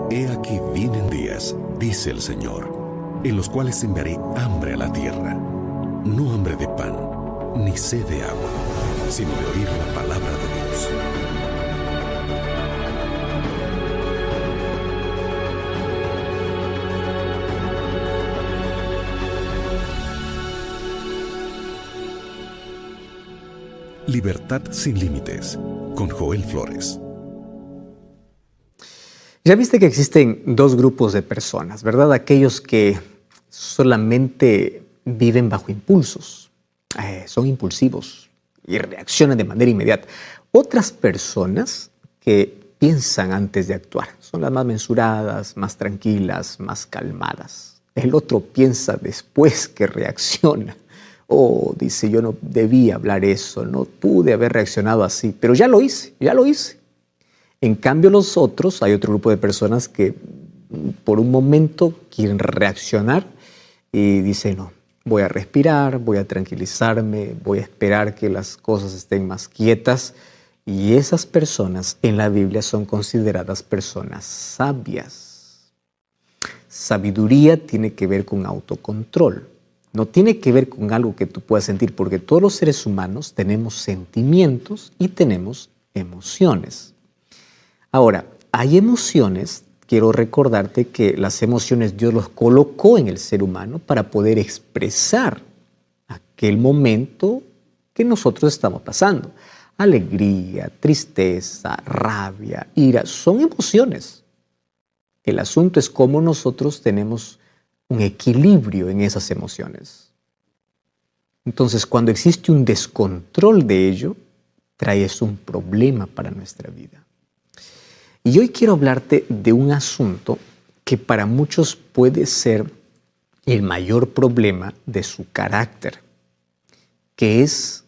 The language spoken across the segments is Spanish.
He aquí vienen días, dice el Señor, en los cuales enviaré hambre a la tierra, no hambre de pan, ni sed de agua, sino de oír la palabra de Dios. Libertad sin límites, con Joel Flores. Ya viste que existen dos grupos de personas, ¿verdad? Aquellos que solamente viven bajo impulsos, son impulsivos y reaccionan de manera inmediata. Otras personas que piensan antes de actuar, son las más mensuradas, más tranquilas, más calmadas. El otro piensa después que reacciona. Oh, dice, yo no debía hablar eso, no pude haber reaccionado así, pero ya lo hice. En cambio, los otros, hay otro grupo de personas que por un momento quieren reaccionar y dicen, no, voy a respirar, voy a tranquilizarme, voy a esperar que las cosas estén más quietas. Y esas personas en la Biblia son consideradas personas sabias. Sabiduría tiene que ver con autocontrol. No tiene que ver con algo que tú puedas sentir, porque todos los seres humanos tenemos sentimientos y tenemos emociones. Ahora, hay emociones, quiero recordarte que las emociones Dios los colocó en el ser humano para poder expresar aquel momento que nosotros estamos pasando. Alegría, tristeza, rabia, ira, son emociones. El asunto es cómo nosotros tenemos un equilibrio en esas emociones. Entonces, cuando existe un descontrol de ello, trae un problema para nuestra vida. Y hoy quiero hablarte de un asunto que para muchos puede ser el mayor problema de su carácter, que es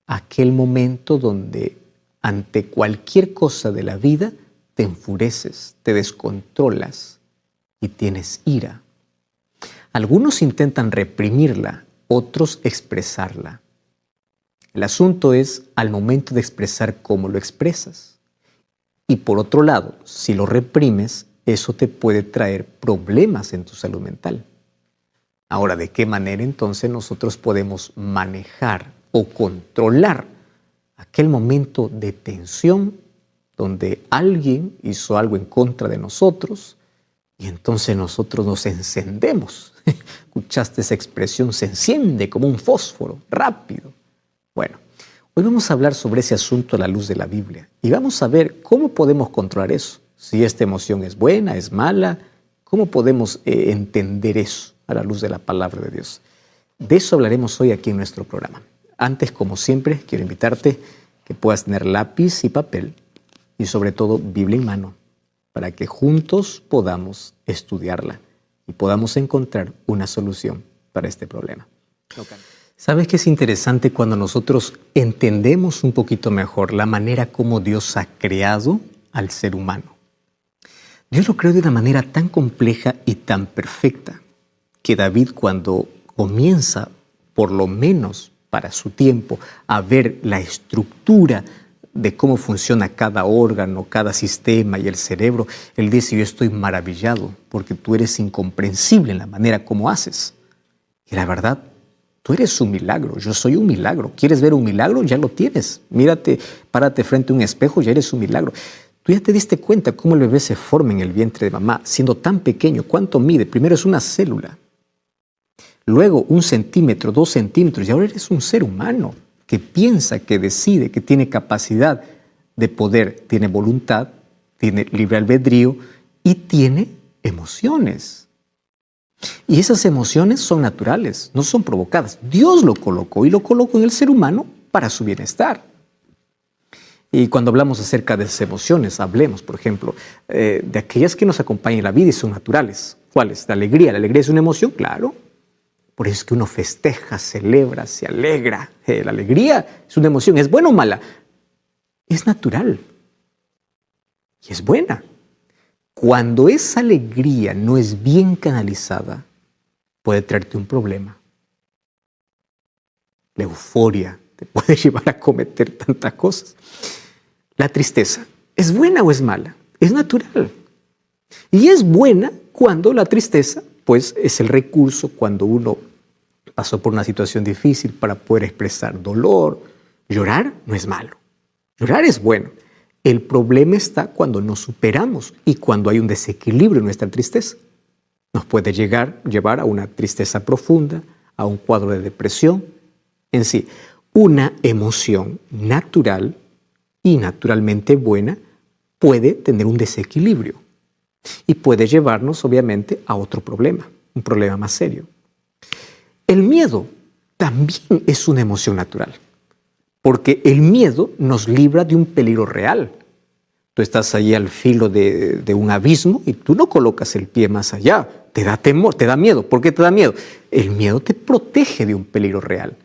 aquel momento donde ante cualquier cosa de la vida te enfureces, te descontrolas y tienes ira. Algunos intentan reprimirla, otros expresarla. El asunto es al momento de expresar cómo lo expresas. Y por otro lado, si lo reprimes, eso te puede traer problemas en tu salud mental. Ahora, ¿de qué manera entonces nosotros podemos manejar o controlar aquel momento de tensión donde alguien hizo algo en contra de nosotros y entonces nosotros nos encendemos? ¿Escuchaste esa expresión? Se enciende como un fósforo, rápido. Bueno, hoy vamos a hablar sobre ese asunto a la luz de la Biblia y vamos a ver cómo podemos controlar eso. Si esta emoción es buena, es mala, ¿cómo podemos entender eso a la luz de la palabra de Dios? De eso hablaremos hoy aquí en nuestro programa. Antes, como siempre, quiero invitarte que puedas tener lápiz y papel y sobre todo Biblia en mano para que juntos podamos estudiarla y podamos encontrar una solución para este problema. ¿Sabes qué es interesante cuando nosotros entendemos un poquito mejor la manera como Dios ha creado al ser humano? Dios lo creó de una manera tan compleja y tan perfecta que David, cuando comienza, por lo menos para su tiempo, a ver la estructura de cómo funciona cada órgano, cada sistema y el cerebro, él dice, yo estoy maravillado porque tú eres incomprensible en la manera como haces. Y la verdad, tú eres un milagro, yo soy un milagro. ¿Quieres ver un milagro? Ya lo tienes. Mírate, párate frente a un espejo, ya eres un milagro. Tú ya te diste cuenta cómo el bebé se forma en el vientre de mamá, siendo tan pequeño. ¿Cuánto mide? Primero es una célula. Luego 1 centímetro, 2 centímetros, y ahora eres un ser humano que piensa, que decide, que tiene capacidad de poder, tiene voluntad, tiene libre albedrío y tiene emociones. Y esas emociones son naturales, no son provocadas. Dios lo colocó y lo colocó en el ser humano para su bienestar. Y cuando hablamos acerca de esas emociones, hablemos, por ejemplo, de aquellas que nos acompañan en la vida y son naturales. ¿Cuáles? La alegría. ¿La alegría es una emoción? Claro. Por eso es que uno festeja, celebra, se alegra. La alegría es una emoción. ¿Es buena o mala? Es natural. Y es buena. Cuando esa alegría no es bien canalizada, puede traerte un problema. La euforia te puede llevar a cometer tantas cosas. La tristeza, ¿es buena o es mala? Es natural. Y es buena cuando la tristeza, pues, es el recurso cuando uno pasó por una situación difícil para poder expresar dolor. Llorar no es malo. Llorar es bueno. El problema está cuando nos superamos y cuando hay un desequilibrio en nuestra tristeza. Nos puede llevar a una tristeza profunda, a un cuadro de depresión. En sí, una emoción natural y naturalmente buena puede tener un desequilibrio y puede llevarnos, obviamente, a otro problema, un problema más serio. El miedo también es una emoción natural, porque el miedo nos libra de un peligro real. Tú estás ahí al filo de un abismo y tú no colocas el pie más allá. Te da temor, te da miedo. ¿Por qué te da miedo? El miedo te protege de un peligro real.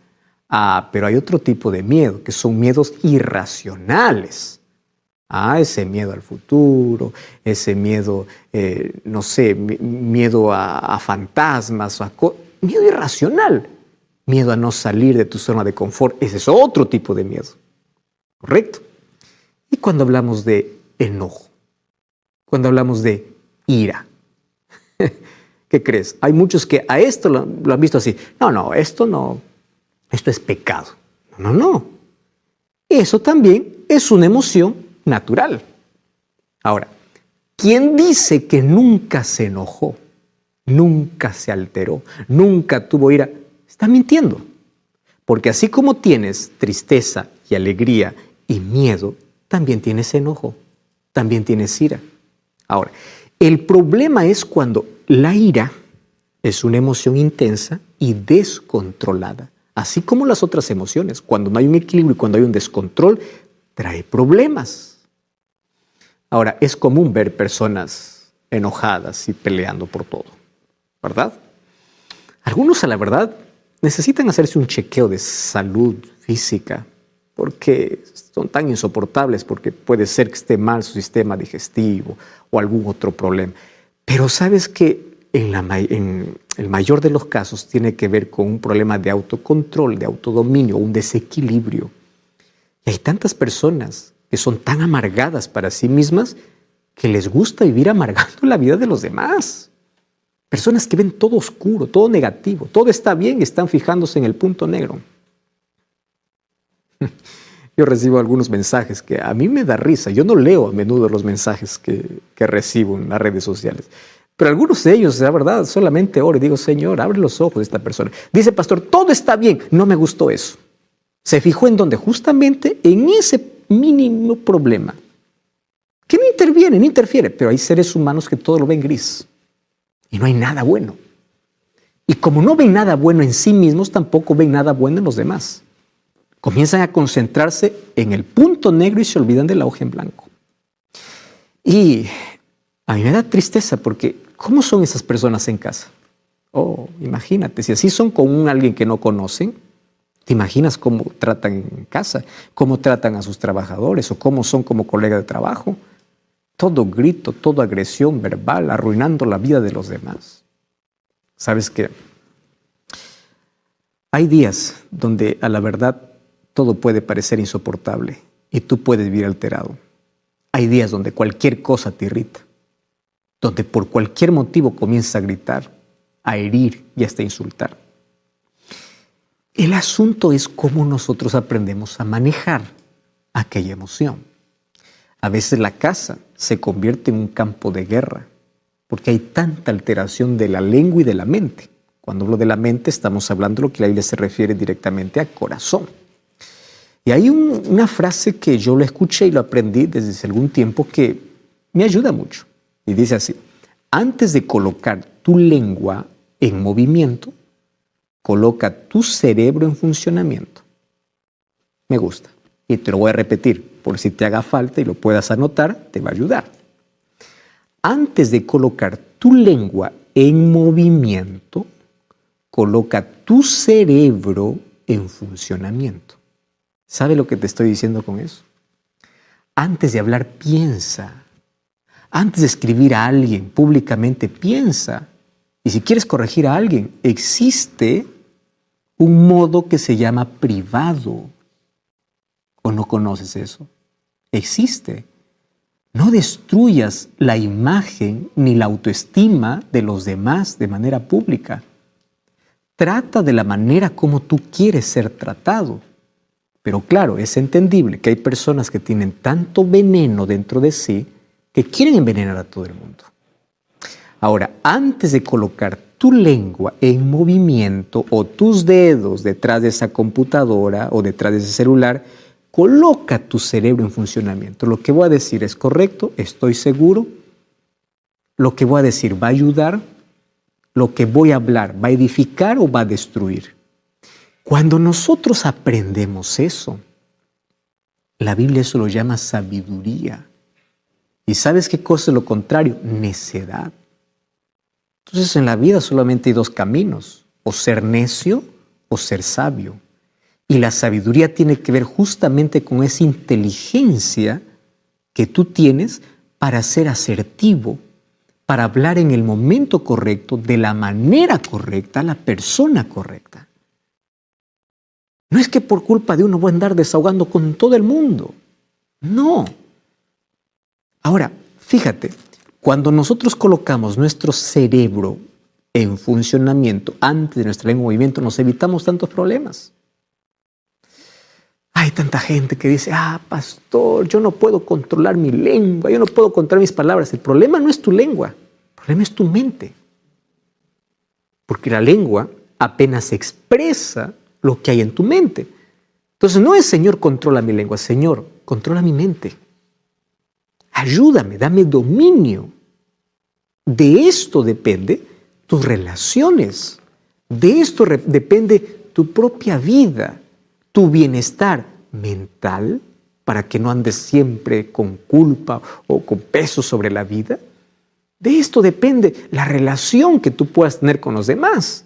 Pero hay otro tipo de miedo, que son miedos irracionales. Ese miedo al futuro, ese miedo, no sé, miedo a fantasmas, miedo irracional, miedo a no salir de tu zona de confort. Ese es otro tipo de miedo, ¿correcto? Y cuando hablamos de enojo, cuando hablamos de ira, ¿qué crees? Hay muchos que a esto lo han visto así. No, esto es pecado. No. Eso también es una emoción natural. Ahora, ¿quién dice que nunca se enojó, nunca se alteró, nunca tuvo ira? Está mintiendo. Porque así como tienes tristeza y alegría y miedo, también tienes enojo, también tienes ira. Ahora, el problema es cuando la ira es una emoción intensa y descontrolada. Así como las otras emociones, cuando no hay un equilibrio y cuando hay un descontrol, trae problemas. Ahora, es común ver personas enojadas y peleando por todo, ¿verdad? Algunos, a la verdad, necesitan hacerse un chequeo de salud física porque son tan insoportables, porque puede ser que esté mal su sistema digestivo o algún otro problema. Pero sabes que en el mayor de los casos tiene que ver con un problema de autocontrol, de autodominio, un desequilibrio. Y hay tantas personas que son tan amargadas para sí mismas que les gusta vivir amargando la vida de los demás. Personas que ven todo oscuro, todo negativo, todo está bien y están fijándose en el punto negro. Yo recibo algunos mensajes que a mí me da risa. Yo no leo a menudo los mensajes que recibo en las redes sociales. Pero algunos de ellos, la verdad, solamente oro y digo, Señor, abre los ojos de esta persona. Dice, pastor, todo está bien. No me gustó eso. Se fijó en donde justamente en ese mínimo problema. Que no interviene, no interfiere. Pero hay seres humanos que todo lo ven gris. Y no hay nada bueno. Y como no ven nada bueno en sí mismos, tampoco ven nada bueno en los demás. Comienzan a concentrarse en el punto negro y se olvidan de la hoja en blanco. Y a mí me da tristeza porque ¿cómo son esas personas en casa? Imagínate, si así son con alguien que no conocen, ¿te imaginas cómo tratan en casa? ¿Cómo tratan a sus trabajadores? ¿O cómo son como colega de trabajo? Todo grito, toda agresión verbal, arruinando la vida de los demás. ¿Sabes qué? Hay días donde a la verdad todo puede parecer insoportable y tú puedes vivir alterado. Hay días donde cualquier cosa te irrita, donde por cualquier motivo comienzas a gritar, a herir y hasta insultar. El asunto es cómo nosotros aprendemos a manejar aquella emoción. A veces la casa se convierte en un campo de guerra porque hay tanta alteración de la lengua y de la mente. Cuando hablo de la mente estamos hablando de lo que la Biblia se refiere directamente al corazón. Y hay una frase que yo lo escuché y lo aprendí desde hace algún tiempo que me ayuda mucho. Y dice así, antes de colocar tu lengua en movimiento, coloca tu cerebro en funcionamiento. Me gusta. Y te lo voy a repetir, por si te haga falta y lo puedas anotar, te va a ayudar. Antes de colocar tu lengua en movimiento, coloca tu cerebro en funcionamiento. ¿Sabe lo que te estoy diciendo con eso? Antes de hablar, piensa. Antes de escribir a alguien públicamente, piensa. Y si quieres corregir a alguien, existe un modo que se llama privado. ¿O no conoces eso? Existe. No destruyas la imagen ni la autoestima de los demás de manera pública. Trata de la manera como tú quieres ser tratado. Pero claro, es entendible que hay personas que tienen tanto veneno dentro de sí que quieren envenenar a todo el mundo. Ahora, antes de colocar tu lengua en movimiento o tus dedos detrás de esa computadora o detrás de ese celular, coloca tu cerebro en funcionamiento. Lo que voy a decir es correcto, estoy seguro. Lo que voy a decir va a ayudar. Lo que voy a hablar va a edificar o va a destruir. Cuando nosotros aprendemos eso, la Biblia eso lo llama sabiduría. ¿Y sabes qué cosa es lo contrario? Necedad. Entonces en la vida solamente hay dos caminos, o ser necio o ser sabio. Y la sabiduría tiene que ver justamente con esa inteligencia que tú tienes para ser asertivo, para hablar en el momento correcto, de la manera correcta, a la persona correcta. No es que por culpa de uno voy a andar desahogando con todo el mundo. No. Ahora, fíjate, cuando nosotros colocamos nuestro cerebro en funcionamiento antes de nuestra lengua en movimiento, nos evitamos tantos problemas. Hay tanta gente que dice, pastor, yo no puedo controlar mi lengua, yo no puedo controlar mis palabras. El problema no es tu lengua, el problema es tu mente. Porque la lengua apenas expresa lo que hay en tu mente. Entonces no es, Señor, controla mi lengua, Señor, controla mi mente. Ayúdame, dame dominio. De esto depende tus relaciones. De esto depende tu propia vida, tu bienestar mental, para que no andes siempre con culpa o con peso sobre la vida. De esto depende la relación que tú puedas tener con los demás.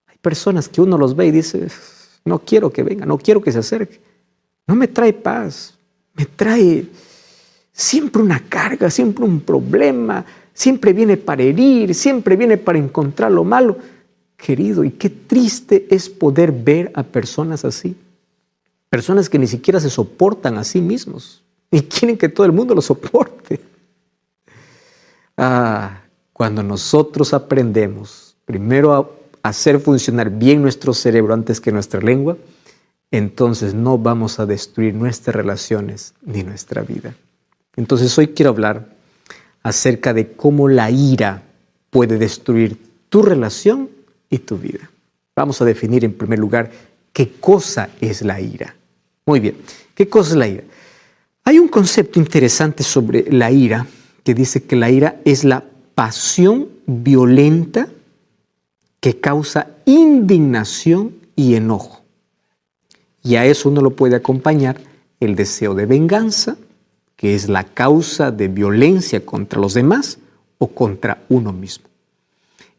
Hay personas que uno los ve y dice, no quiero que venga, no quiero que se acerque. No me trae paz, me trae siempre una carga, siempre un problema, siempre viene para herir, siempre viene para encontrar lo malo. Querido, y qué triste es poder ver a personas así. Personas que ni siquiera se soportan a sí mismos y quieren que todo el mundo los soporte. Cuando nosotros aprendemos primero a hacer funcionar bien nuestro cerebro antes que nuestra lengua, entonces no vamos a destruir nuestras relaciones ni nuestra vida. Entonces hoy quiero hablar acerca de cómo la ira puede destruir tu relación y tu vida. Vamos a definir en primer lugar qué cosa es la ira. Muy bien, ¿qué cosa es la ira? Hay un concepto interesante sobre la ira que dice que la ira es la pasión violenta que causa indignación y enojo. Y a eso uno lo puede acompañar el deseo de venganza, que es la causa de violencia contra los demás o contra uno mismo.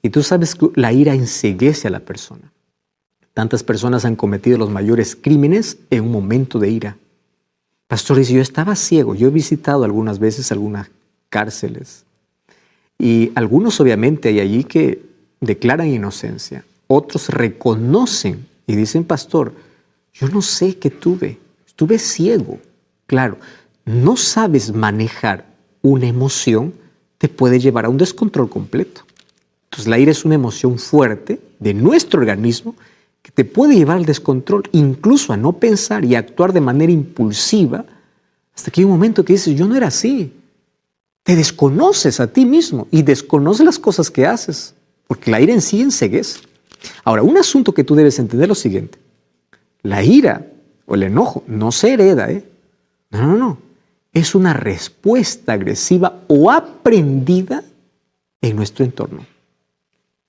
Y tú sabes que la ira enceguece a la persona. Tantas personas han cometido los mayores crímenes en un momento de ira. Pastor, dice, yo estaba ciego. Yo he visitado algunas veces algunas cárceles. Y algunos obviamente hay allí que declaran inocencia. Otros reconocen y dicen, pastor, yo no sé qué tuve. Estuve ciego. Claro, no sabes manejar una emoción, te puede llevar a un descontrol completo. Entonces la ira es una emoción fuerte de nuestro organismo que te puede llevar al descontrol, incluso a no pensar y a actuar de manera impulsiva, hasta que hay un momento que dices, yo no era así. Te desconoces a ti mismo y desconoces las cosas que haces, porque la ira en sí enceguece. Ahora, un asunto que tú debes entender es lo siguiente. La ira o el enojo no se hereda, No. Es una respuesta agresiva o aprendida en nuestro entorno.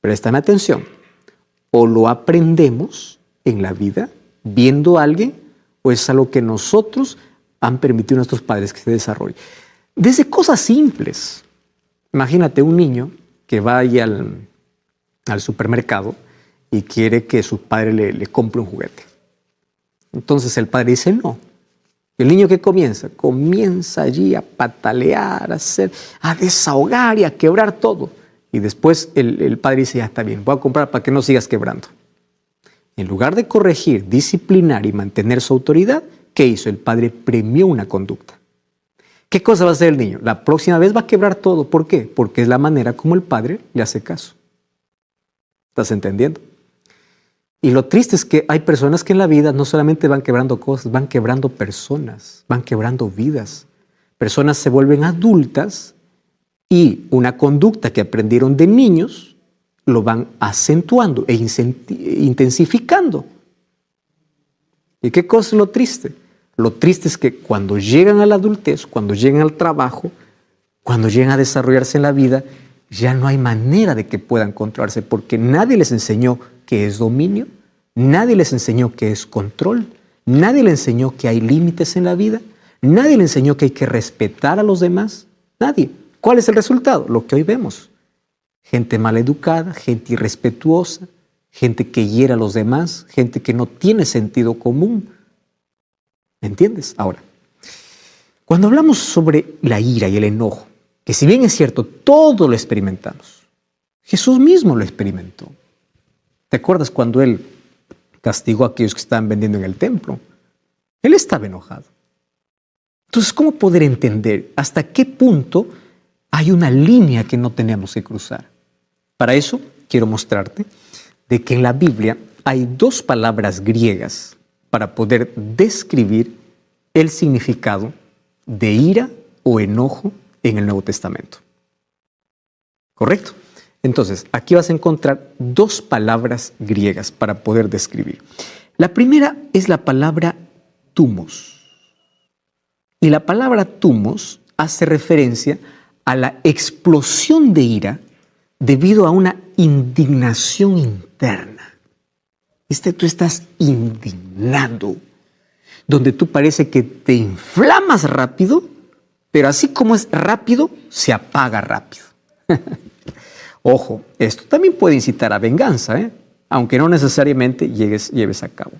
Préstame atención. O lo aprendemos en la vida viendo a alguien, o es algo que nosotros han permitido a nuestros padres que se desarrolle. Desde cosas simples. Imagínate un niño que vaya al supermercado y quiere que su padre le compre un juguete. Entonces el padre dice no. El niño ¿qué comienza? Comienza allí a patalear, a desahogar y a quebrar todo. Y después el padre dice, ya está bien, voy a comprar para que no sigas quebrando. En lugar de corregir, disciplinar y mantener su autoridad, ¿qué hizo? El padre premió una conducta. ¿Qué cosa va a hacer el niño? La próxima vez va a quebrar todo. ¿Por qué? Porque es la manera como el padre le hace caso. ¿Estás entendiendo? Y lo triste es que hay personas que en la vida no solamente van quebrando cosas, van quebrando personas, van quebrando vidas. Personas se vuelven adultas y una conducta que aprendieron de niños lo van acentuando e intensificando. ¿Y qué cosa es lo triste? Lo triste es que cuando llegan a la adultez, cuando llegan al trabajo, cuando llegan a desarrollarse en la vida, ya no hay manera de que puedan controlarse porque nadie les enseñó qué es dominio, nadie les enseñó qué es control, nadie les enseñó que hay límites en la vida, nadie les enseñó que hay que respetar a los demás, nadie. ¿Cuál es el resultado? Lo que hoy vemos. Gente maleducada, gente irrespetuosa, gente que hiere a los demás, gente que no tiene sentido común. ¿Me entiendes? Ahora, cuando hablamos sobre la ira y el enojo, que si bien es cierto, todo lo experimentamos, Jesús mismo lo experimentó. ¿Te acuerdas cuando Él castigó a aquellos que estaban vendiendo en el templo? Él estaba enojado. Entonces, ¿cómo poder entender hasta qué punto hay una línea que no tenemos que cruzar? Para eso, quiero mostrarte de que en la Biblia hay dos palabras griegas para poder describir el significado de ira o enojo en el Nuevo Testamento. ¿Correcto? Entonces, aquí vas a encontrar dos palabras griegas para poder describir. La primera es la palabra thumos. Y la palabra thumos hace referencia a la explosión de ira debido a una indignación interna. Tú estás indignado, donde tú parece que te inflamas rápido, pero así como es rápido, se apaga rápido. Ojo, esto también puede incitar a venganza, aunque no necesariamente lleves a cabo.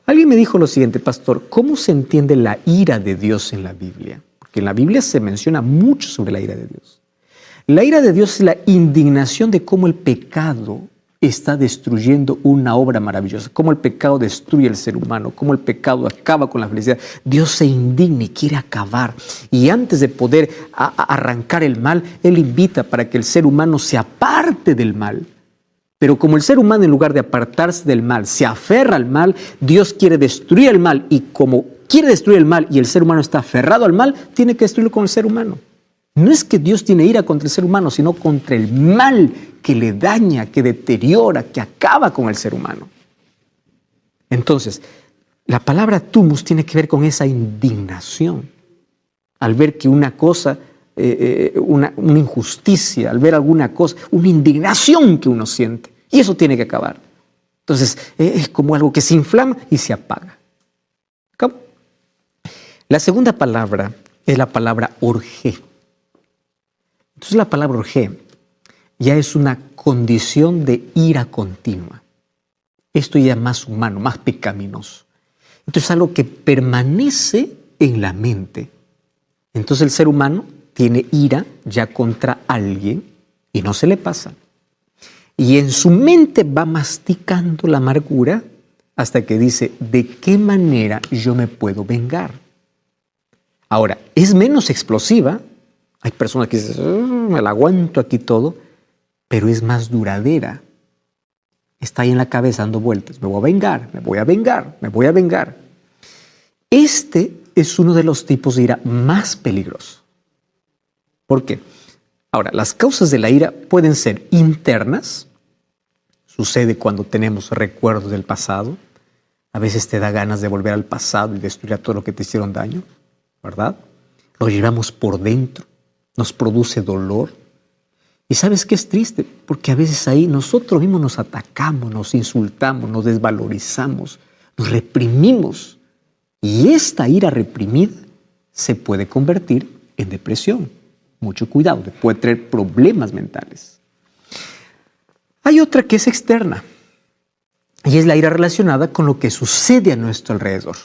Alguien me dijo lo siguiente, pastor, ¿cómo se entiende la ira de Dios en la Biblia? Porque en la Biblia se menciona mucho sobre la ira de Dios. La ira de Dios es la indignación de cómo el pecado está destruyendo una obra maravillosa, cómo el pecado destruye al ser humano, cómo el pecado acaba con la felicidad. Dios se indigna y quiere acabar. Y antes de poder arrancar el mal, Él invita para que el ser humano se aparte del mal. Pero como el ser humano, en lugar de apartarse del mal, se aferra al mal, Dios quiere destruir el mal. Y como quiere destruir el mal y el ser humano está aferrado al mal, tiene que destruirlo con el ser humano. No es que Dios tiene ira contra el ser humano, sino contra el mal que le daña, que deteriora, que acaba con el ser humano. Entonces, la palabra thumos tiene que ver con esa indignación. Al ver que una cosa, una injusticia, al ver alguna cosa, una indignación que uno siente. Y eso tiene que acabar. Entonces, es como algo que se inflama y se apaga. ¿Acabó? La segunda palabra es la palabra orgé. Entonces la palabra orgé ya es una condición de ira continua. Esto ya es más humano, más pecaminoso. Entonces es algo que permanece en la mente. Entonces el ser humano tiene ira ya contra alguien y no se le pasa. Y en su mente va masticando la amargura hasta que dice, ¿de qué manera yo me puedo vengar? Ahora, es menos explosiva. Hay personas que dicen, me la aguanto aquí todo, pero es más duradera. Está ahí en la cabeza dando vueltas. Me voy a vengar, me voy a vengar, me voy a vengar. Este es uno de los tipos de ira más peligrosos. ¿Por qué? Ahora, las causas de la ira pueden ser internas. Sucede cuando tenemos recuerdos del pasado. A veces te da ganas de volver al pasado y destruir a todo lo que te hicieron daño, ¿verdad? Lo llevamos por dentro. Nos produce dolor. Y ¿sabes qué es triste? Porque a veces ahí nosotros mismos nos atacamos, nos insultamos, nos desvalorizamos, nos reprimimos. Y esta ira reprimida se puede convertir en depresión. Mucho cuidado, puede traer problemas mentales. Hay otra que es externa. Y es la ira relacionada con lo que sucede a nuestro alrededor.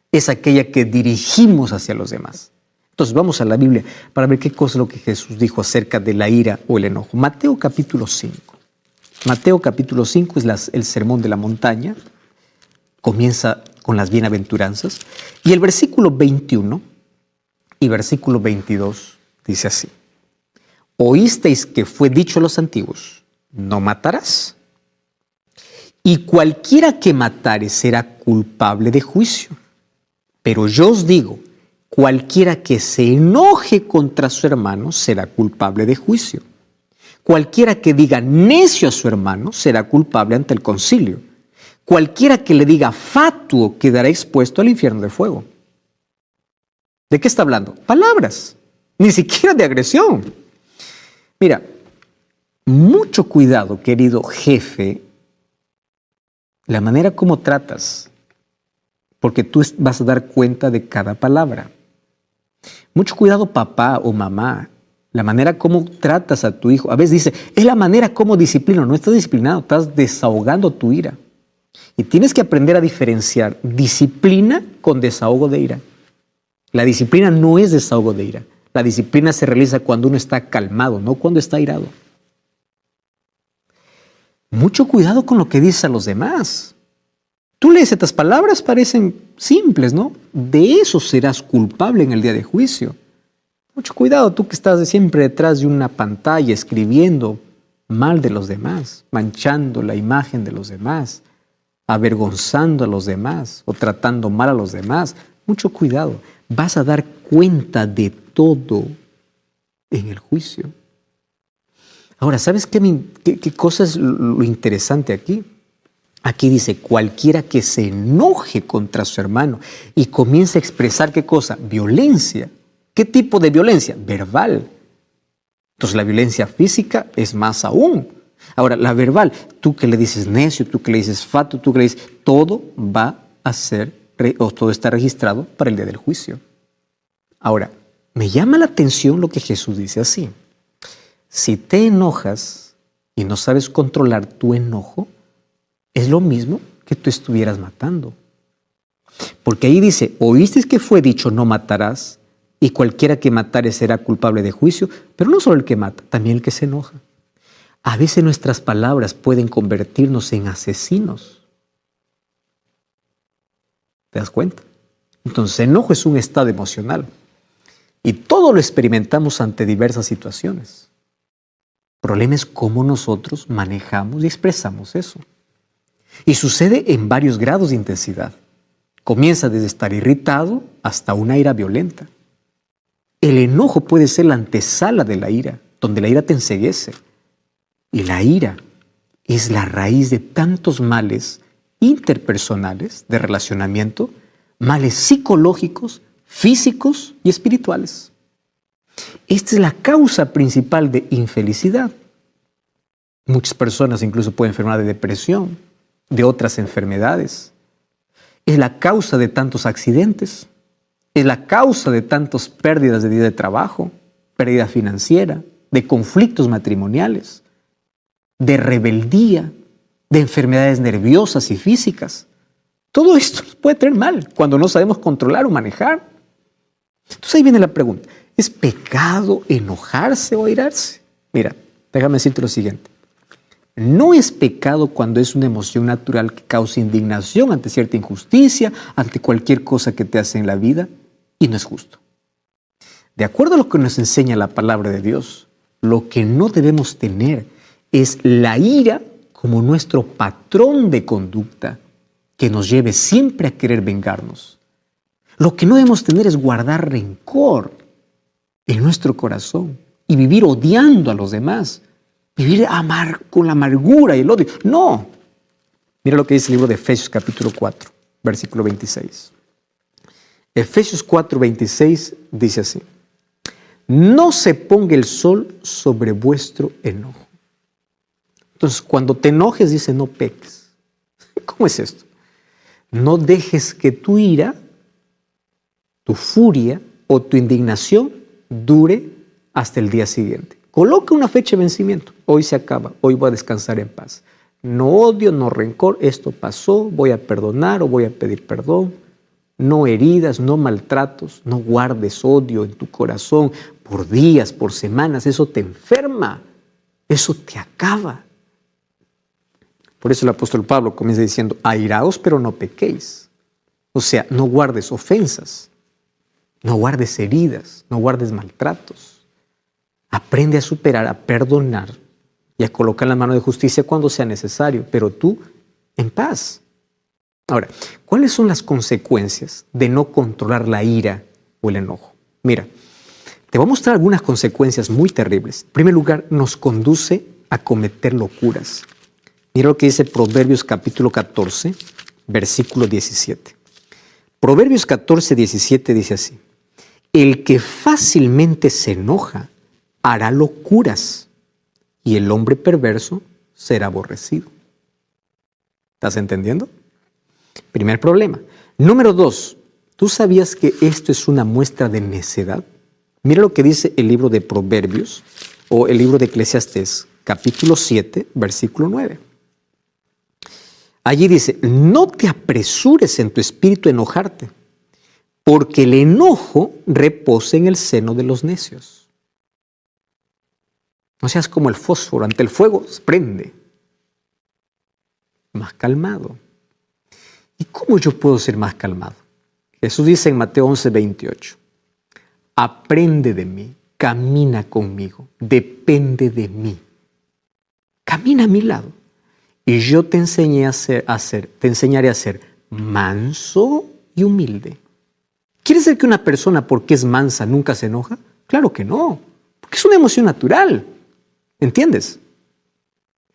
Es aquella que dirigimos hacia los demás. Entonces vamos a la Biblia para ver qué cosa es lo que Jesús dijo acerca de la ira o el enojo. Mateo capítulo 5. Mateo capítulo 5 es el sermón de la montaña. Comienza con las bienaventuranzas. Y el versículo 21 Y versículo 22 dice así: oísteis que fue dicho a los antiguos, no matarás. Y cualquiera que matare será culpable de juicio. Pero yo os digo, cualquiera que se enoje contra su hermano será culpable de juicio. Cualquiera que diga necio a su hermano será culpable ante el concilio. Cualquiera que le diga fatuo quedará expuesto al infierno de fuego. ¿De qué está hablando? Palabras, ni siquiera de agresión. Mira, mucho cuidado, querido jefe, la manera como tratas, porque tú vas a dar cuenta de cada palabra. Mucho cuidado, papá o mamá, la manera como tratas a tu hijo. A veces dice, es la manera como disciplino. No estás disciplinado, estás desahogando tu ira. Y tienes que aprender a diferenciar disciplina con desahogo de ira. La disciplina no es desahogo de ira. La disciplina se realiza cuando uno está calmado, no cuando está irado. Mucho cuidado con lo que dices a los demás. Tú lees estas palabras, parecen simples, ¿no? De eso serás culpable en el día de juicio. Mucho cuidado, tú que estás siempre detrás de una pantalla escribiendo mal de los demás, manchando la imagen de los demás, avergonzando a los demás o tratando mal a los demás. Mucho cuidado, vas a dar cuenta de todo en el juicio. Ahora, ¿sabes qué cosa es lo interesante aquí? Aquí dice, cualquiera que se enoje contra su hermano y comience a expresar ¿qué cosa? Violencia. ¿Qué tipo de violencia? Verbal. Entonces la violencia física es más aún. Ahora, la verbal, tú que le dices necio, tú que le dices fatuo, tú que le dices, todo va a ser, o todo está registrado para el día del juicio. Ahora, me llama la atención lo que Jesús dice así. Si te enojas y no sabes controlar tu enojo, es lo mismo que tú estuvieras matando. Porque ahí dice, oísteis que fue dicho, no matarás, y cualquiera que matare será culpable de juicio, pero no solo el que mata, también el que se enoja. A veces nuestras palabras pueden convertirnos en asesinos. ¿Te das cuenta? Entonces, enojo es un estado emocional. Y todo lo experimentamos ante diversas situaciones. El problema es cómo nosotros manejamos y expresamos eso. Y sucede en varios grados de intensidad. Comienza desde estar irritado hasta una ira violenta. El enojo puede ser la antesala de la ira, donde la ira te enceguece. Y la ira es la raíz de tantos males interpersonales de relacionamiento, males psicológicos, físicos y espirituales. Esta es la causa principal de infelicidad. Muchas personas incluso pueden enfermar de depresión, de otras enfermedades. Es la causa de tantos accidentes. Es la causa de tantas pérdidas de día de trabajo, pérdida financiera, de conflictos matrimoniales, de rebeldía, de enfermedades nerviosas y físicas. Todo esto nos puede traer mal cuando no sabemos controlar o manejar. Entonces ahí viene la pregunta, ¿es pecado enojarse o airarse? Mira, déjame decirte lo siguiente. No es pecado cuando es una emoción natural que causa indignación ante cierta injusticia, ante cualquier cosa que te hace en la vida, y no es justo. De acuerdo a lo que nos enseña la palabra de Dios, lo que no debemos tener es la ira como nuestro patrón de conducta que nos lleve siempre a querer vengarnos. Lo que no debemos tener es guardar rencor en nuestro corazón y vivir odiando a los demás. Vivir con la amargura y el odio. No. Mira lo que dice el libro de Efesios capítulo 4, versículo 26. Efesios 4, 26 dice así. No se ponga el sol sobre vuestro enojo. Entonces, cuando te enojes, dice no peques. ¿Cómo es esto? No dejes que tu ira, tu furia o tu indignación dure hasta el día siguiente. Coloca una fecha de vencimiento. Hoy se acaba, hoy voy a descansar en paz. No odio, no rencor, esto pasó, voy a perdonar o voy a pedir perdón. No heridas, no maltratos, no guardes odio en tu corazón por días, por semanas. Eso te enferma, eso te acaba. Por eso el apóstol Pablo comienza diciendo, airaos pero no pequéis. O sea, no guardes ofensas. No guardes heridas, no guardes maltratos. Aprende a superar, a perdonar y a colocar la mano de justicia cuando sea necesario, pero tú en paz. Ahora, ¿cuáles son las consecuencias de no controlar la ira o el enojo? Mira, te voy a mostrar algunas consecuencias muy terribles. En primer lugar, nos conduce a cometer locuras. Mira lo que dice Proverbios capítulo 14, versículo 17. Proverbios 14, 17 dice así: el que fácilmente se enoja hará locuras, y el hombre perverso será aborrecido. ¿Estás entendiendo? Primer problema. Número 2, ¿tú sabías que esto es una muestra de necedad? Mira lo que dice el libro de Proverbios o el libro de Eclesiastés, capítulo 7, versículo 9. Allí dice: no te apresures en tu espíritu a enojarte, porque el enojo reposa en el seno de los necios. No seas como el fósforo, ante el fuego se prende. Más calmado. ¿Y cómo yo puedo ser más calmado? Jesús dice en Mateo 11, 28, aprende de mí, camina conmigo, depende de mí. Camina a mi lado y yo te enseñaré a ser manso y humilde. ¿Quiere decir que una persona, porque es mansa, nunca se enoja? Claro que no, porque es una emoción natural. ¿Entiendes?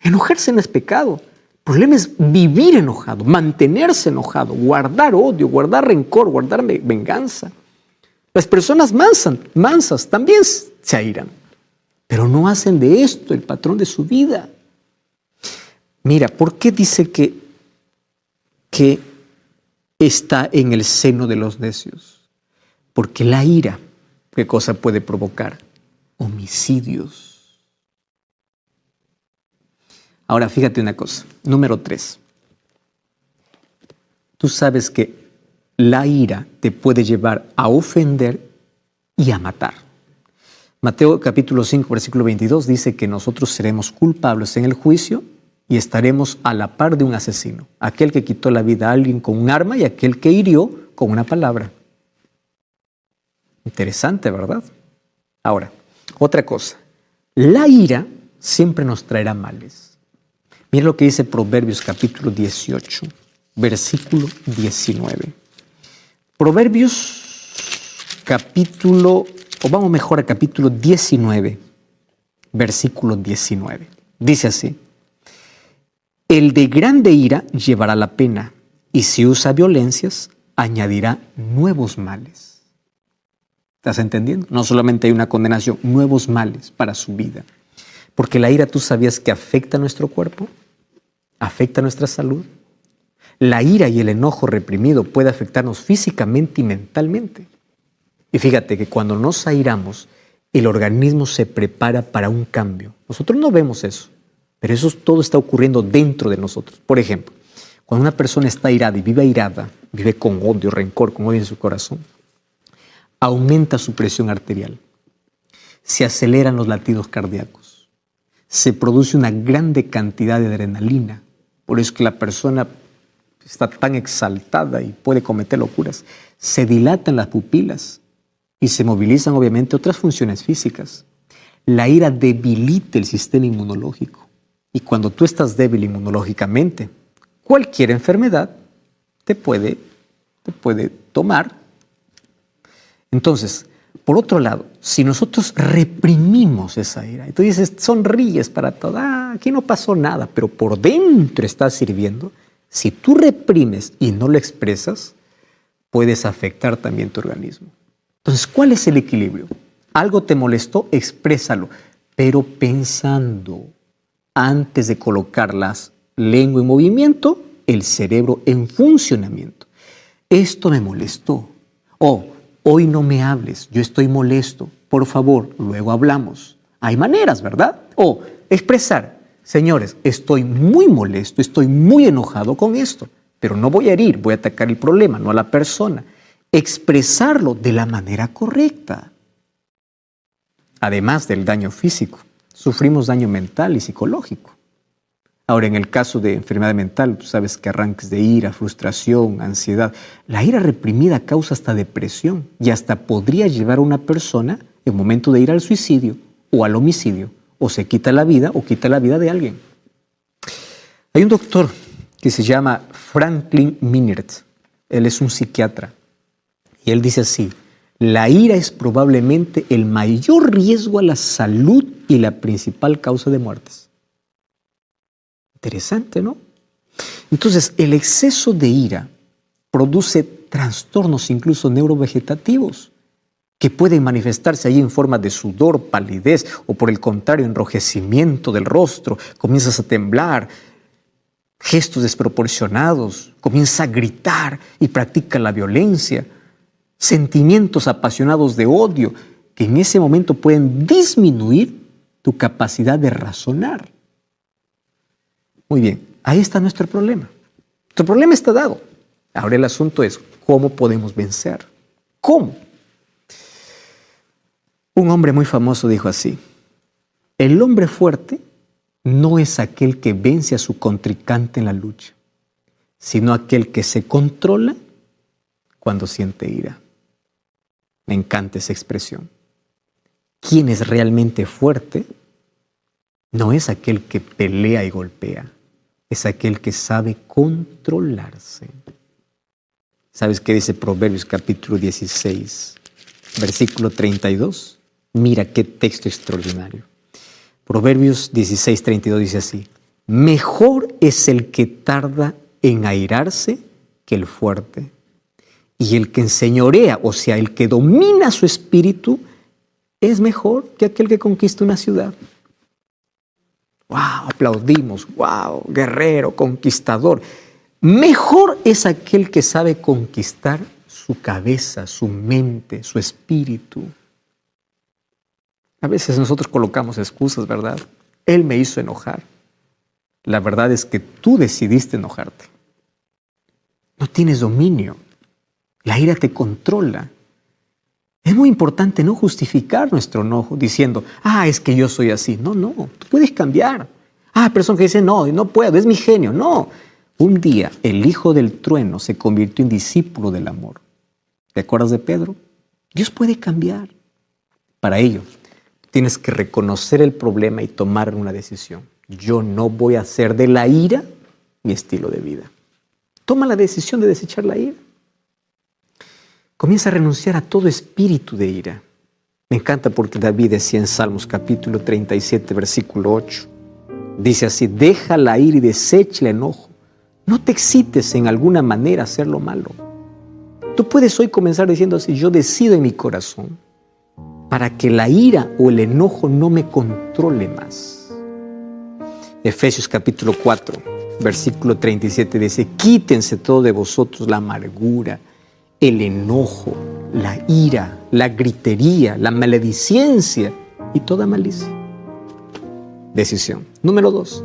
Enojarse no es pecado. El problema es vivir enojado, mantenerse enojado, guardar odio, guardar rencor, guardar venganza. Las personas mansas también se airan, pero no hacen de esto el patrón de su vida. Mira, ¿por qué dice que está en el seno de los necios? Porque la ira, ¿qué cosa puede provocar? Homicidios. Ahora, fíjate una cosa. Número 3. Tú sabes que la ira te puede llevar a ofender y a matar. Mateo capítulo 5, versículo 22 dice que nosotros seremos culpables en el juicio y estaremos a la par de un asesino. Aquel que quitó la vida a alguien con un arma y aquel que hirió con una palabra. Interesante, ¿verdad? Ahora, otra cosa. La ira siempre nos traerá males. Mira lo que dice Proverbios capítulo 18, versículo 19. Proverbios capítulo, o vamos mejor a capítulo 19, versículo 19. Dice así: el de grande ira llevará la pena, y si usa violencias, añadirá nuevos males. ¿Estás entendiendo? No solamente hay una condenación, nuevos males para su vida. Porque la ira, ¿tú sabías que afecta a nuestro cuerpo? Afecta a nuestra salud. La ira y el enojo reprimido puede afectarnos físicamente y mentalmente. Y fíjate que cuando nos airamos, el organismo se prepara para un cambio. Nosotros no vemos eso, pero eso todo está ocurriendo dentro de nosotros. Por ejemplo, cuando una persona está airada y vive con odio, rencor, con odio en su corazón, aumenta su presión arterial, se aceleran los latidos cardíacos, se produce una grande cantidad de adrenalina. Por eso es que la persona está tan exaltada y puede cometer locuras. Se dilatan las pupilas y se movilizan obviamente otras funciones físicas. La ira debilita el sistema inmunológico. Y cuando tú estás débil inmunológicamente, cualquier enfermedad te puede tomar. Entonces, por otro lado, si nosotros reprimimos esa ira, y tú dices, sonríes para todo, aquí no pasó nada, pero por dentro estás sirviendo, si tú reprimes y no lo expresas, puedes afectar también tu organismo. Entonces, ¿cuál es el equilibrio? Algo te molestó, exprésalo, pero pensando, antes de colocar la lengua en movimiento, el cerebro en funcionamiento. Esto me molestó. Hoy no me hables, yo estoy molesto, por favor, luego hablamos. Hay maneras, ¿verdad? O expresar, señores, estoy muy molesto, estoy muy enojado con esto, pero no voy a herir, voy a atacar el problema, no a la persona. Expresarlo de la manera correcta. Además del daño físico, sufrimos daño mental y psicológico. Ahora, en el caso de enfermedad mental, tú sabes que arranques de ira, frustración, ansiedad. La ira reprimida causa hasta depresión y hasta podría llevar a una persona en momento de ir al suicidio o al homicidio, o se quita la vida o quita la vida de alguien. Hay un doctor que se llama Franklin Minert. Él es un psiquiatra y él dice así: la ira es probablemente el mayor riesgo a la salud y la principal causa de muertes. Interesante, ¿no? Entonces, el exceso de ira produce trastornos incluso neurovegetativos que pueden manifestarse ahí en forma de sudor, palidez o por el contrario, enrojecimiento del rostro. Comienzas a temblar, gestos desproporcionados, comienza a gritar y practica la violencia, sentimientos apasionados de odio que en ese momento pueden disminuir tu capacidad de razonar. Muy bien, ahí está nuestro problema. Nuestro problema está dado. Ahora el asunto es, ¿cómo podemos vencer? ¿Cómo? Un hombre muy famoso dijo así: el hombre fuerte no es aquel que vence a su contrincante en la lucha, sino aquel que se controla cuando siente ira. Me encanta esa expresión. ¿Quién es realmente fuerte? No es aquel que pelea y golpea, es aquel que sabe controlarse. ¿Sabes qué dice Proverbios capítulo 16, versículo 32? Mira qué texto extraordinario. Proverbios 16, 32 dice así: mejor es el que tarda en airarse que el fuerte, y el que enseñorea, o sea, el que domina su espíritu, es mejor que aquel que conquista una ciudad. ¡Wow! Aplaudimos. ¡Wow! Guerrero, conquistador. Mejor es aquel que sabe conquistar su cabeza, su mente, su espíritu. A veces nosotros colocamos excusas, ¿verdad? Él me hizo enojar. La verdad es que tú decidiste enojarte. No tienes dominio. La ira te controla. Es muy importante no justificar nuestro enojo diciendo, es que yo soy así. No, tú puedes cambiar. Personas que dicen, no puedo, es mi genio. No, un día el hijo del trueno se convirtió en discípulo del amor. ¿Te acuerdas de Pedro? Dios puede cambiar. Para ello, tienes que reconocer el problema y tomar una decisión. Yo no voy a hacer de la ira mi estilo de vida. Toma la decisión de desechar la ira. Comienza a renunciar a todo espíritu de ira. Me encanta porque David decía en Salmos capítulo 37, versículo 8. Dice así: deja la ira y desecha el enojo. No te excites en alguna manera a hacer lo malo. Tú puedes hoy comenzar diciendo así: yo decido en mi corazón para que la ira o el enojo no me controle más. Efesios capítulo 4, versículo 37 dice: quítense todo de vosotros la amargura, el enojo, la ira, la gritería, la maledicencia y toda malicia. Decisión. Número 2.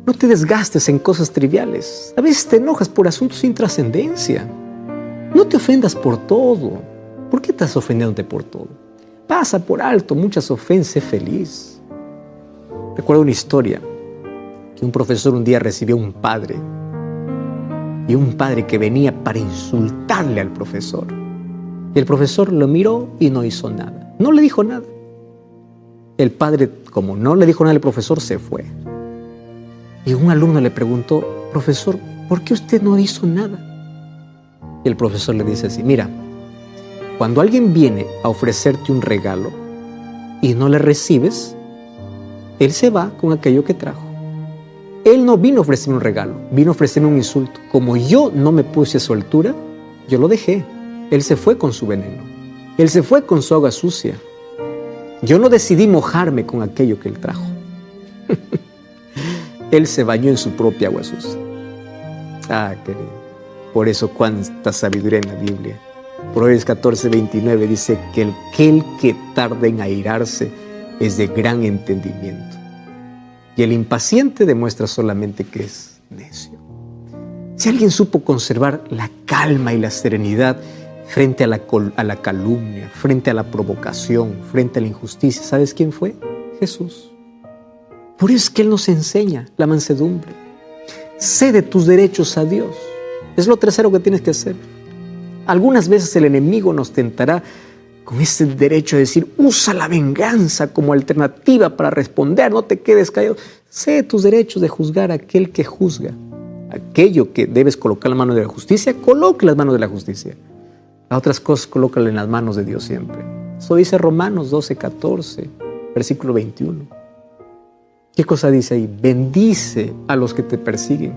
No te desgastes en cosas triviales. A veces te enojas por asuntos sin trascendencia. No te ofendas por todo. ¿Por qué estás ofendiéndote por todo? Pasa por alto muchas ofensas, sé feliz. Recuerdo una historia que un profesor un día recibió a un padre. Y un padre que venía para insultarle al profesor. Y el profesor lo miró y no hizo nada. No le dijo nada. El padre, como no le dijo nada al profesor, se fue. Y un alumno le preguntó: profesor, ¿por qué usted no hizo nada? Y el profesor le dice así: mira, cuando alguien viene a ofrecerte un regalo y no le recibes, él se va con aquello que trajo. Él no vino a ofrecerme un regalo, vino a ofrecerme un insulto. Como yo no me puse a su altura, yo lo dejé. Él se fue con su veneno. Él se fue con su agua sucia. Yo no decidí mojarme con aquello que él trajo. Él se bañó en su propia agua sucia. Querido. Por eso cuánta sabiduría en la Biblia. Proverbios 14, 29 dice que aquel que tarda en airarse es de gran entendimiento. Y el impaciente demuestra solamente que es necio. Si alguien supo conservar la calma y la serenidad frente a la calumnia, frente a la provocación, frente a la injusticia, ¿sabes quién fue? Jesús. Por eso es que Él nos enseña la mansedumbre. Cede tus derechos a Dios. Es lo tercero que tienes que hacer. Algunas veces el enemigo nos tentará con ese derecho de decir, usa la venganza como alternativa para responder, no te quedes callado. Cede tus derechos de juzgar a aquel que juzga. Aquello que debes colocar en las manos de la justicia, coloca en las manos de la justicia. Las otras cosas, colócalo en las manos de Dios siempre. Eso dice Romanos 12:14, versículo 21. ¿Qué cosa dice ahí? Bendice a los que te persiguen.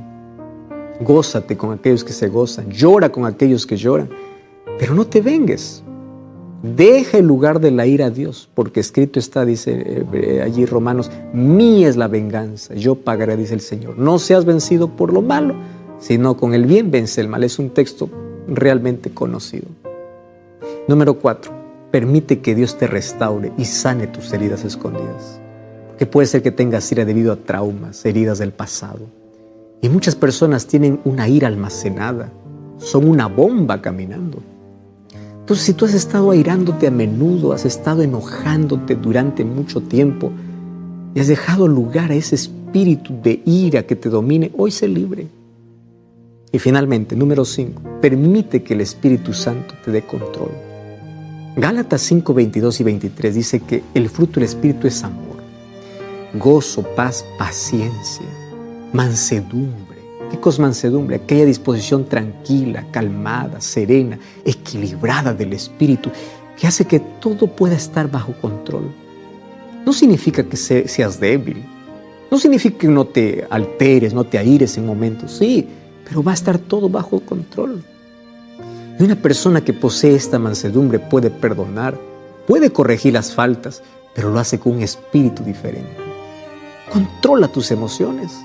Gózate con aquellos que se gozan. Llora con aquellos que lloran. Pero no te vengues. Deja el lugar de la ira a Dios, porque escrito está, dice allí Romanos, mía es la venganza, yo pagaré, dice el Señor. No seas vencido por lo malo, sino con el bien vence el mal. Es un texto realmente conocido. Número 4, permite que Dios te restaure y sane tus heridas escondidas. Que puede ser que tengas ira debido a traumas, heridas del pasado. Y muchas personas tienen una ira almacenada, son una bomba caminando. Entonces, si tú has estado airándote a menudo, has estado enojándote durante mucho tiempo y has dejado lugar a ese espíritu de ira que te domine, hoy sé libre. Y finalmente, número 5, permite que el Espíritu Santo te dé control. Gálatas 5:22 y 23 dice que el fruto del Espíritu es amor, gozo, paz, paciencia, mansedumbre. ¿Qué cosa es mansedumbre? Aquella disposición tranquila, calmada, serena, equilibrada del espíritu que hace que todo pueda estar bajo control. No significa que seas débil. No significa que no te alteres, no te aires en momentos. Sí, pero va a estar todo bajo control. Y una persona que posee esta mansedumbre puede perdonar, puede corregir las faltas, pero lo hace con un espíritu diferente. Controla tus emociones.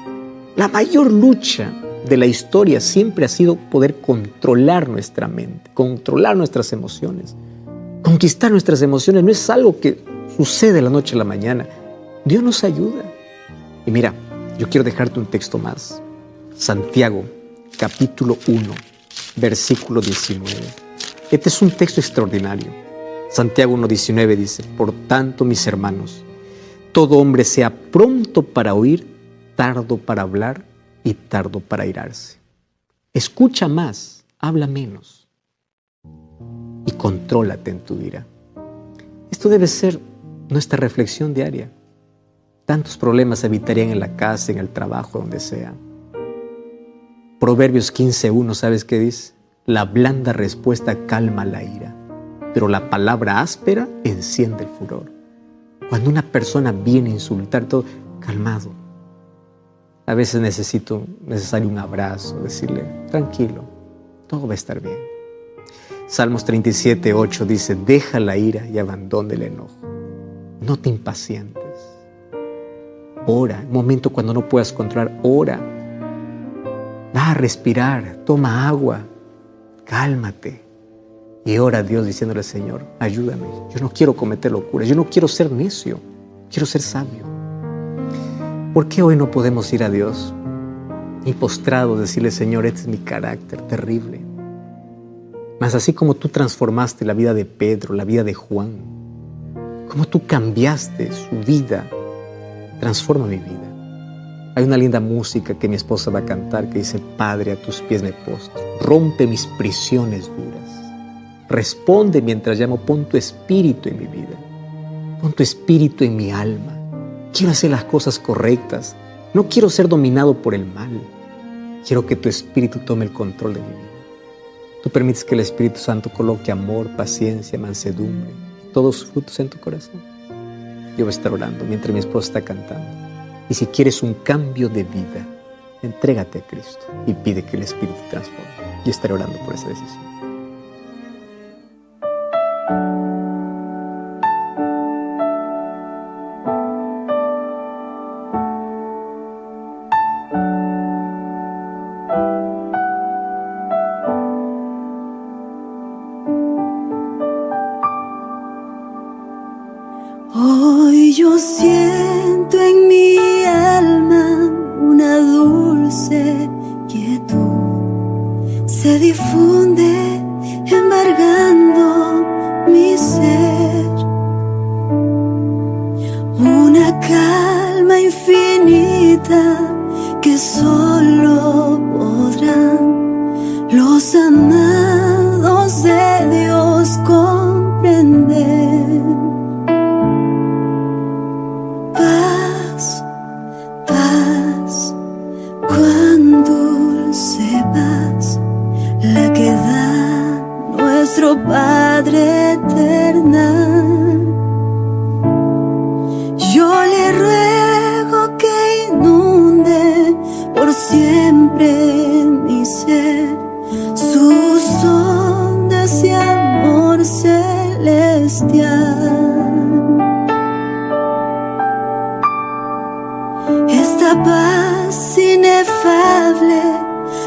La mayor lucha de la historia siempre ha sido poder controlar nuestra mente, controlar nuestras emociones. Conquistar nuestras emociones no es algo que sucede de la noche a la mañana. Dios nos ayuda. Y mira, yo quiero dejarte un texto más. Santiago, capítulo 1, versículo 19. Este es un texto extraordinario. Santiago 1:19 dice, por tanto, mis hermanos, todo hombre sea pronto para oír, tardo para hablar y tardo para airarse. Escucha más, habla menos y contrólate en tu ira. Esto debe ser nuestra reflexión diaria. Tantos problemas evitarían en la casa, en el trabajo, donde sea. Proverbios 15:1, ¿sabes qué dice? La blanda respuesta calma la ira, pero la palabra áspera enciende el furor. Cuando una persona viene a insultar, todo calmado. A veces necesario un abrazo, decirle, tranquilo, todo va a estar bien. Salmos 37:8 dice, deja la ira y abandona el enojo. No te impacientes. Ora, en un momento cuando no puedas controlar, ora. Va a respirar, toma agua, cálmate. Y ora a Dios diciéndole, Señor, ayúdame. Yo no quiero cometer locuras, yo no quiero ser necio, quiero ser sabio. ¿Por qué hoy no podemos ir a Dios y postrados decirle, Señor, este es mi carácter terrible? Mas así como tú transformaste la vida de Pedro, la vida de Juan, como tú cambiaste su vida, transforma mi vida. Hay una linda música que mi esposa va a cantar que dice, Padre, a tus pies me postro, rompe mis prisiones duras. Responde mientras llamo, pon tu espíritu en mi vida, pon tu espíritu en mi alma. Quiero hacer las cosas correctas. No quiero ser dominado por el mal. Quiero que tu Espíritu tome el control de mi vida. Tú permites que el Espíritu Santo coloque amor, paciencia, mansedumbre, todos sus frutos en tu corazón. Yo voy a estar orando mientras mi esposa está cantando. Y si quieres un cambio de vida, entrégate a Cristo y pide que el Espíritu te transforme. Yo estaré orando por esa decisión. Hoy yo siento en mi alma una dulce quietud, se difunde calma infinita que solo podrán los amados de Dios comprender. Paz, paz, cuán dulce paz, la que da nuestro Padre eterna. Yo le ruego que inunde por siempre mi ser, sus ondas y amor celestial. Esta paz inefable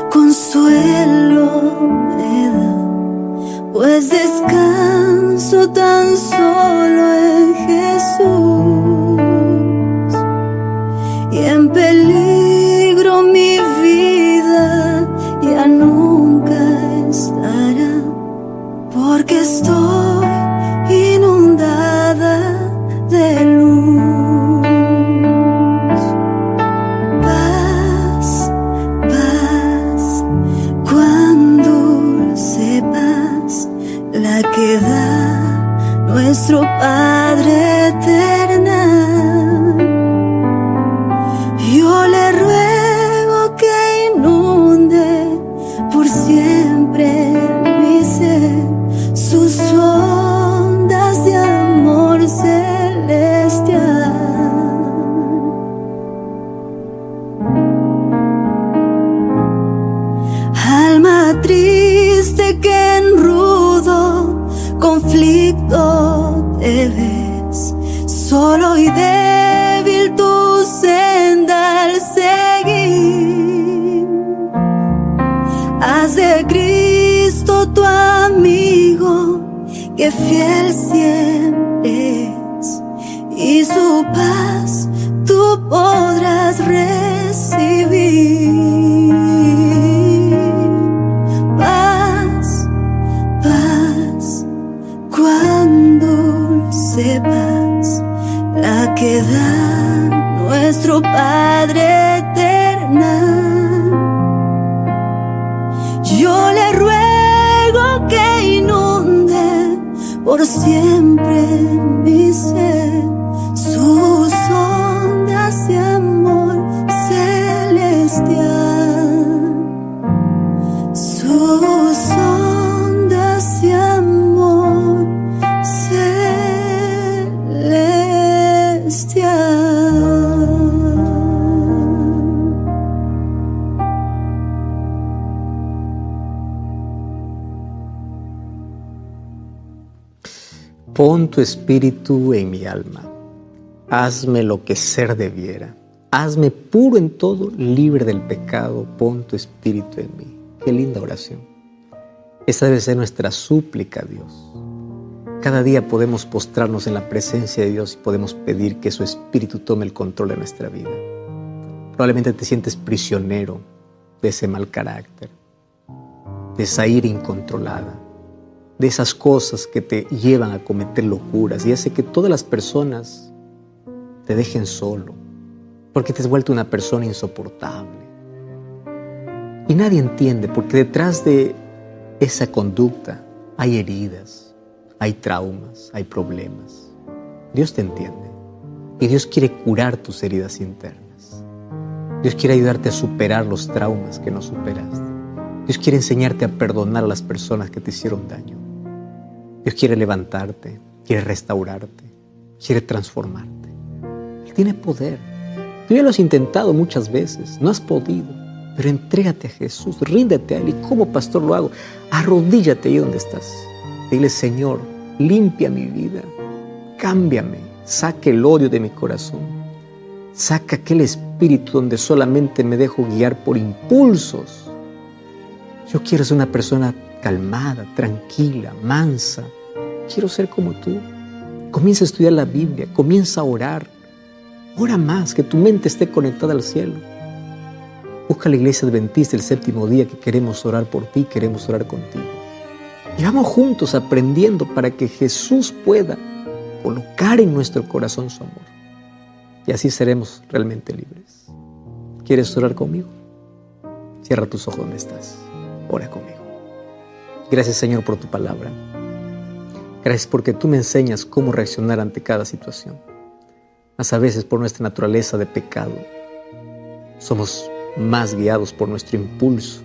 consuelo me da, pues descanso tan solo en Jesús. Y en peligro mi vida ya nunca estará, porque estoy inundada de luz. Paz, paz, cuán dulce paz, la que da nuestro Padre eterna. Yo le ruego que inunde por siempre mi ser, sus ondas de amor celestial. Alma triste que en rudo conflicto te ves, solo y débil tu senda al seguir. Haz de Cristo tu amigo, que fiel siempre es, y su paz tú podrás recibir. Paz, paz, cuán dulce paz, la que da nuestro Padre eterna. Yo le ruego que inunde por siempre mi ser, sus ondas de amor celestial, sus ondas de amor celestial. Pon tu espíritu en mi alma, hazme lo que ser debiera, hazme puro en todo, libre del pecado, pon tu espíritu en mí. Qué linda oración. Esta debe ser nuestra súplica a Dios. Cada día podemos postrarnos en la presencia de Dios y podemos pedir que su espíritu tome el control de nuestra vida. Probablemente te sientes prisionero de ese mal carácter, de esa ira incontrolada, de esas cosas que te llevan a cometer locuras y hace que todas las personas te dejen solo, porque te has vuelto una persona insoportable. Y nadie entiende, porque detrás de esa conducta hay heridas, hay traumas, hay problemas. Dios te entiende y Dios quiere curar tus heridas internas. Dios quiere ayudarte a superar los traumas que no superaste. Dios quiere enseñarte a perdonar a las personas que te hicieron daño. Dios quiere levantarte, quiere restaurarte, quiere transformarte. Él tiene poder. Tú ya lo has intentado muchas veces, no has podido, pero entrégate a Jesús, ríndete a Él. ¿Y cómo, pastor, lo hago? Arrodíllate ahí donde estás. Dile: Señor, limpia mi vida, cámbiame, saca el odio de mi corazón, saca aquel espíritu donde solamente me dejo guiar por impulsos. Yo quiero ser una persona calmada, tranquila, mansa. Quiero ser como tú. Comienza a estudiar la Biblia, comienza a orar. Ora más, que tu mente esté conectada al cielo. Busca la iglesia adventista el séptimo día, que queremos orar por ti, queremos orar contigo. Y vamos juntos aprendiendo para que Jesús pueda colocar en nuestro corazón su amor. y así seremos realmente libres. ¿Quieres orar conmigo? Cierra tus ojos donde estás. Ora conmigo. Gracias, Señor, por tu palabra. Gracias porque tú me enseñas cómo reaccionar ante cada situación. Mas a veces por nuestra naturaleza de pecado somos más guiados por nuestro impulso.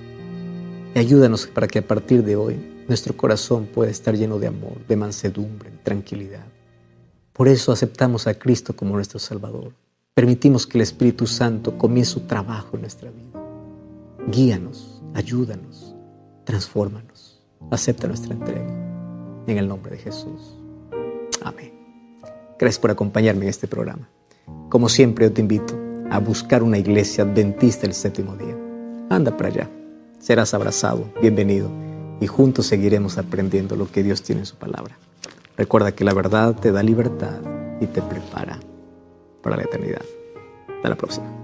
Y ayúdanos para que a partir de hoy nuestro corazón pueda estar lleno de amor, de mansedumbre, de tranquilidad. Por eso aceptamos a Cristo como nuestro Salvador. Permitimos que el Espíritu Santo comience su trabajo en nuestra vida. Guíanos, ayúdanos, transfórmanos. Acepta nuestra entrega. En el nombre de Jesús. Amén. Gracias por acompañarme en este programa. Como siempre, yo te invito a buscar una iglesia adventista el séptimo día. Anda para allá. Serás abrazado, bienvenido, y juntos seguiremos aprendiendo lo que Dios tiene en su palabra. Recuerda que la verdad te da libertad y te prepara para la eternidad. Hasta la próxima.